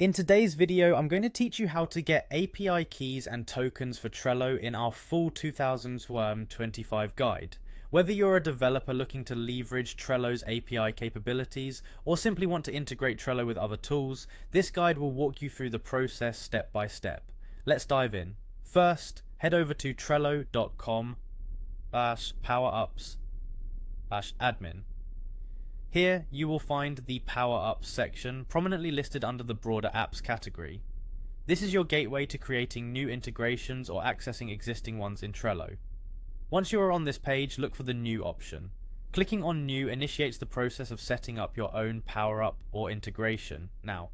In today's video, I'm going to teach you how to get API keys and tokens for Trello in our full 2025 guide. Whether you're a developer looking to leverage Trello's API capabilities or simply want to integrate Trello with other tools, this guide will walk you through the process step by step. Let's dive in. First, head over to trello.com/powerups/admin. Here, you will find the Power Ups section prominently listed under the broader apps category. This is your gateway to creating new integrations or accessing existing ones in Trello. Once you are on this page, look for the New option. Clicking on New initiates the process of setting up your own Power Up or integration. Now,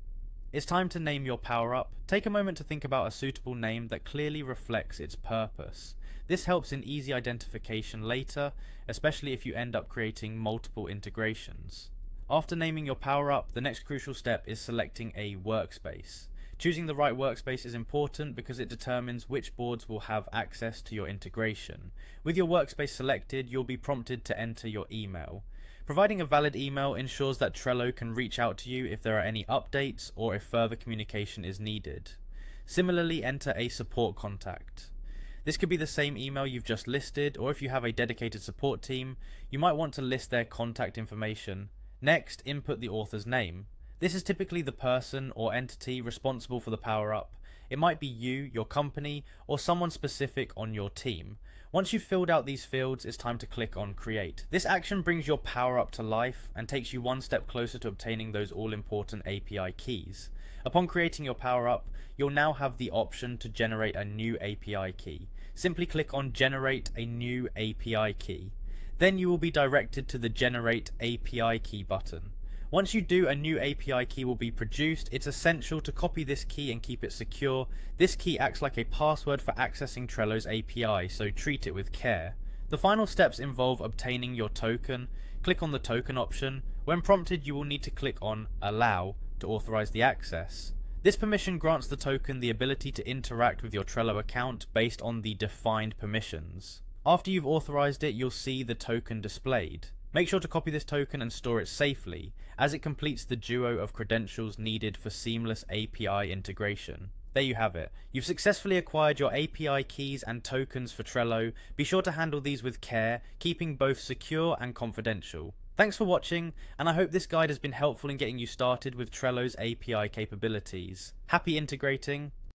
it's time to name your Power Up. Take a moment to think about a suitable name that clearly reflects its purpose. This helps in easy identification later, especially if you end up creating multiple integrations. After naming your Power Up, the next crucial step is selecting a workspace. Choosing the right workspace is important because it determines which boards will have access to your integration. With your workspace selected, you'll be prompted to enter your email. Providing a valid email ensures that Trello can reach out to you if there are any updates or if further communication is needed. Similarly, enter a support contact. This could be the same email you've just listed, or if you have a dedicated support team, you might want to list their contact information. Next, input the author's name. This is typically the person or entity responsible for the power-up. It might be you, your company, or someone specific on your team. Once you've filled out these fields, it's time to click on Create. This action brings your power-up to life and takes you one step closer to obtaining those all-important API keys. Upon creating your power-up, you'll now have the option to generate a new API key. Simply click on Generate a new API key. Then you will be directed to the Generate API key button. Once you do, a new API key will be produced. It's essential to copy this key and keep it secure. This key acts like a password for accessing Trello's API, so treat it with care. The final steps involve obtaining your token. Click on the token option. When prompted, you will need to click on Allow to authorize the access. This permission grants the token the ability to interact with your Trello account based on the defined permissions. After you've authorized it, you'll see the token displayed. Make sure to copy this token and store it safely, as it completes the duo of credentials needed for seamless API integration. There you have it. You've successfully acquired your API keys and tokens for Trello. Be sure to handle these with care, keeping both secure and confidential. Thanks for watching, and I hope this guide has been helpful in getting you started with Trello's API capabilities. Happy integrating!